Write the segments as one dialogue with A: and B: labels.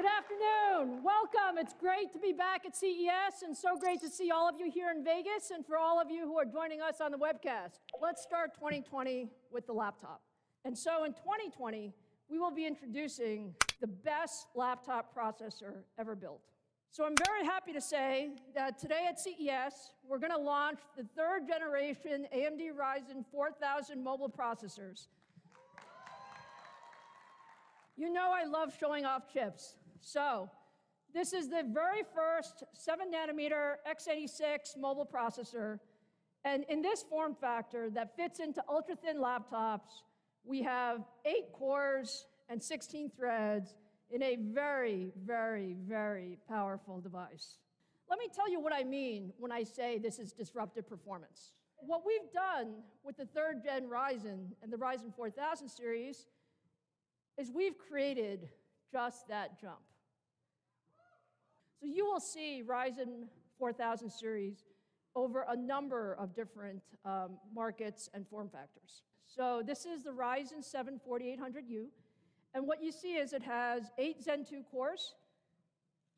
A: Good afternoon. Welcome. It's great to be back at CES and so great to see all of you here in Vegas and for all of you who are joining us on the webcast. Let's start 2020 with the laptop. And so in 2020, we will be introducing the best laptop processor ever built. So I'm very happy to say that today at CES, we're going to launch the third generation AMD Ryzen 4000 mobile processors. You know I love showing off chips. So this is the very first 7nm x86 mobile processor. And in this form factor that fits into ultra-thin laptops, we have 8 cores and 16 threads in a very, very, very powerful device. Let me tell you what I mean when I say this is disruptive performance. What we've done with the third gen Ryzen and the Ryzen 4000 series is we've created just that jump. So you will see Ryzen 4000 series over a number of different markets and form factors. So this is the Ryzen 7 4800U. And what you see is it has 8 Zen 2 cores,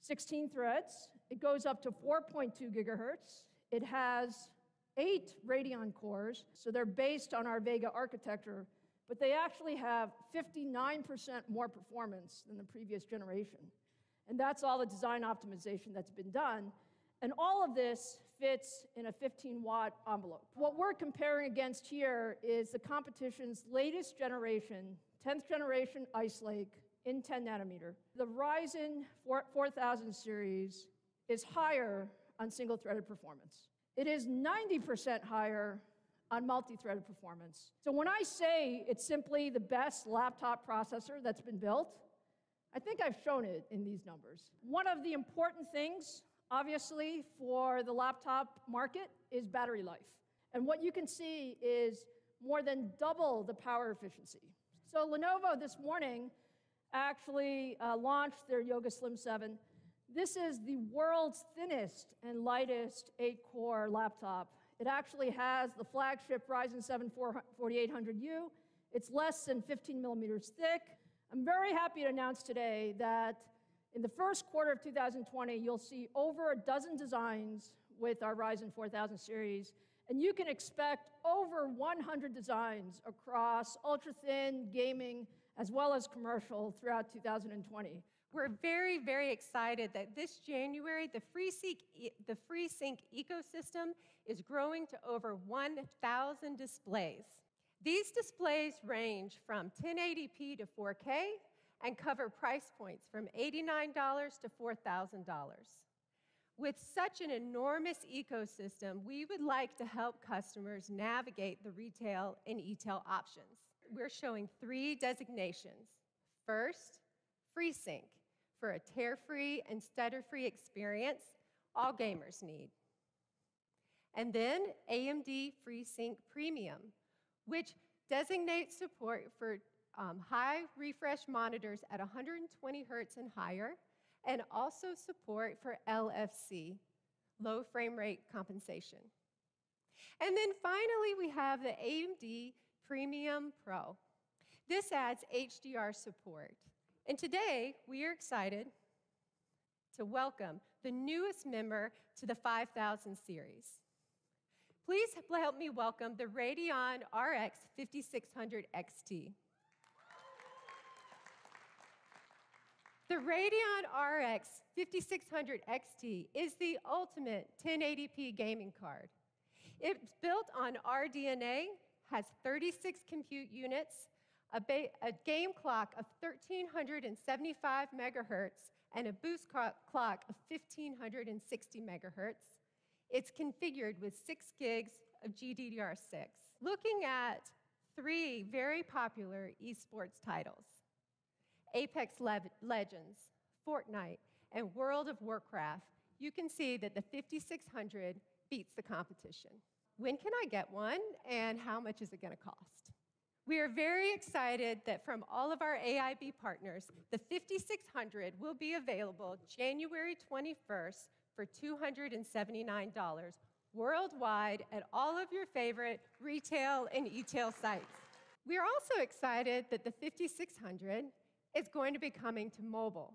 A: 16 threads. It goes up to 4.2 gigahertz. It has 8 Radeon cores, so they're based on our Vega architecture, but they actually have 59% more performance than the previous generation. And that's all the design optimization that's been done. And all of this fits in a 15-watt envelope. What we're comparing against here is the competition's latest generation, 10th generation Ice Lake in 10 nanometer. The Ryzen 4000 series is higher on single-threaded performance. It is 90% higher on multi-threaded performance. So when I say it's simply the best laptop processor that's been built, I think I've shown it in these numbers. One of the important things, obviously, for the laptop market is battery life. And what you can see is more than double the power efficiency. So Lenovo this morning actually launched their Yoga Slim 7. This is the world's thinnest and lightest 8-core laptop. It actually has the flagship Ryzen 7 4800U. It's less than 15 millimeters thick. I'm very happy to announce today that in the first quarter of 2020, you'll see over a dozen designs with our Ryzen 4000 series, and you can expect over 100 designs across ultra-thin, gaming, as well as commercial throughout 2020.
B: We're very, very excited that this January, the FreeSync ecosystem is growing to over 1,000 displays. These displays range from 1080p to 4K and cover price points from $89 to $4,000. With such an enormous ecosystem, we would like to help customers navigate the retail and e-tail options. We're showing 3 designations. First, FreeSync, for a tear-free and stutter-free experience all gamers need. And then AMD FreeSync Premium, which designates support for high refresh monitors at 120 hertz and higher, and also support for LFC, low frame rate compensation. And then finally, we have the AMD Premium Pro. This adds HDR support. And today, we are excited to welcome the newest member to the 5000 series. Please help me welcome the Radeon RX 5600 XT. The Radeon RX 5600 XT is the ultimate 1080p gaming card. It's built on RDNA, has 36 compute units, a game clock of 1,375 megahertz, and a boost clock of 1,560 megahertz. It's configured with 6 gigs of GDDR6. Looking at 3 very popular esports titles, Apex Legends, Fortnite, and World of Warcraft, you can see that the 5600 beats the competition. When can I get one, and how much is it going to cost? We are very excited that from all of our AIB partners, the 5600 will be available January 21st for $279 worldwide at all of your favorite retail and e-tail sites. We are also excited that the 5600 is going to be coming to mobile.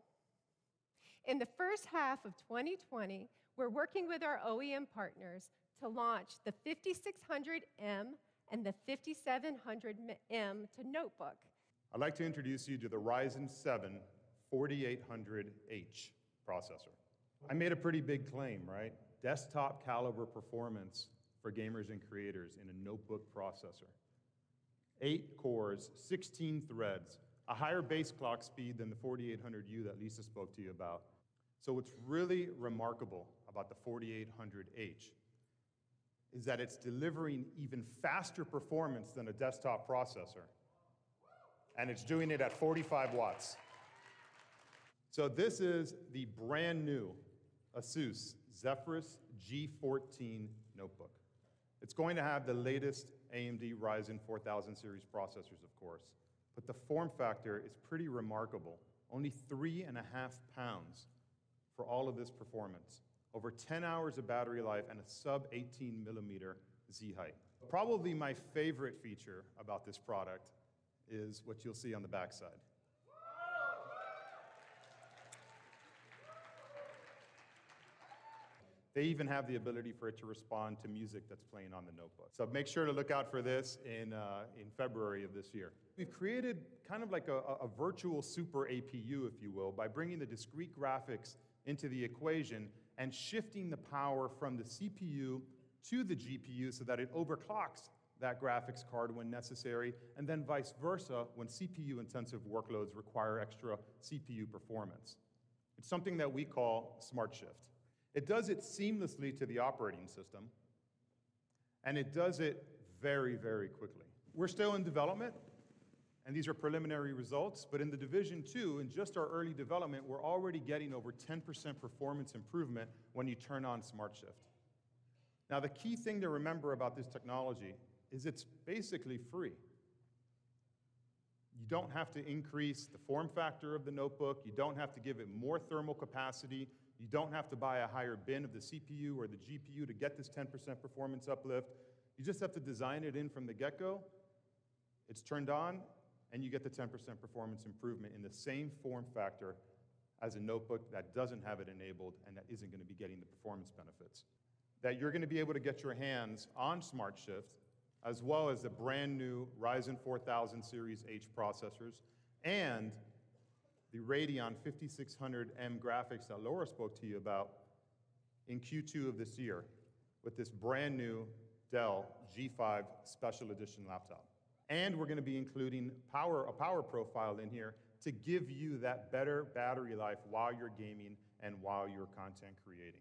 B: In the first half of 2020, we're working with our OEM partners to launch the 5600M and the 5700M to notebook.
C: I'd like to introduce you to the Ryzen 7 4800H processor. I made a pretty big claim, right? Desktop caliber performance for gamers and creators in a notebook processor. 8 cores, 16 threads, a higher base clock speed than the 4800U that Lisa spoke to you about. So what's really remarkable about the 4800H is that it's delivering even faster performance than a desktop processor. And it's doing it at 45 watts. So this is the brand new ASUS Zephyrus G14 notebook. It's going to have the latest AMD Ryzen 4000 series processors, of course, but the form factor is pretty remarkable. Only 3.5 pounds for all of this performance. Over 10 hours of battery life and a sub 18 millimeter Z height. Probably my favorite feature about this product is what you'll see on the backside. They even have the ability for it to respond to music that's playing on the notebook. So make sure to look out for this in February of this year. We've created kind of like a virtual super APU, if you will, by bringing the discrete graphics into the equation and shifting the power from the CPU to the GPU so that it overclocks that graphics card when necessary, and then vice versa when CPU-intensive workloads require extra CPU performance. It's something that we call Smart Shift. It does it seamlessly to the operating system, and it does it very, very quickly. We're still in development, and these are preliminary results, but in the Division 2, in just our early development, we're already getting over 10% performance improvement when you turn on Smart Shift. Now, the key thing to remember about this technology is it's basically free. You don't have to increase the form factor of the notebook. You don't have to give it more thermal capacity. You don't have to buy a higher bin of the CPU or the GPU to get this 10% performance uplift. You just have to design it in from the get-go. It's turned on, and you get the 10% performance improvement in the same form factor as a notebook that doesn't have it enabled and that isn't going to be getting the performance benefits. That you're going to be able to get your hands on Smart Shift, as well as the brand new Ryzen 4000 Series H processors and the Radeon 5600M graphics that Laura spoke to you about in Q2 of this year with this brand new Dell G5 Special Edition laptop. And we're going to be including a power profile in here to give you that better battery life while you're gaming and while you're content creating.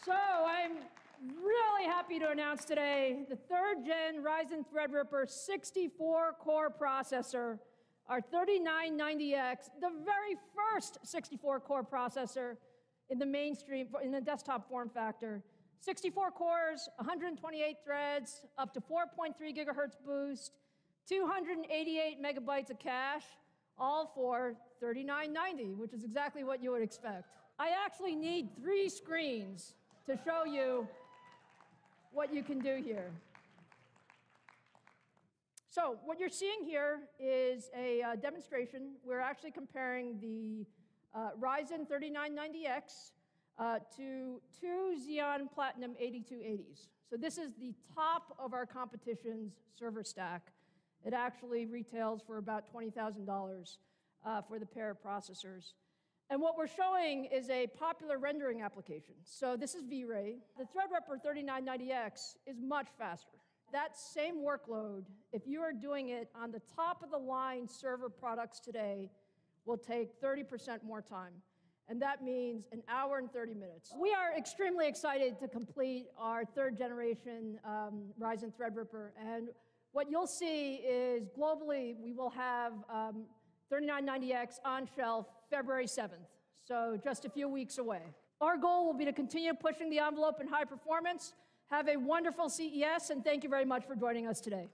A: So I'm really happy to announce today the 3rd gen Ryzen Threadripper 64-core processor, our 3990X, the very first 64-core processor in the mainstream, in the desktop form factor. 64 cores, 128 threads, up to 4.3 gigahertz boost, 288 megabytes of cache, all for $39.90, which is exactly what you would expect. I actually need 3 screens to show you what you can do here. So what you're seeing here is a demonstration. We're actually comparing the Ryzen 3990X to 2 Xeon Platinum 8280s. So this is the top of our competition's server stack. It actually retails for about $20,000 for the pair of processors. And what we're showing is a popular rendering application. So this is vRay. The Threadripper 3990X is much faster. That same workload, if you are doing it on the top of the line server products today, will take 30% more time. And that means 1 hour and 30 minutes. We are extremely excited to complete our 3rd generation Ryzen Threadripper. And what you'll see is globally, we will have 3990X on shelf February 7th, so just a few weeks away. Our goal will be to continue pushing the envelope in high performance. Have a wonderful CES, and thank you very much for joining us today.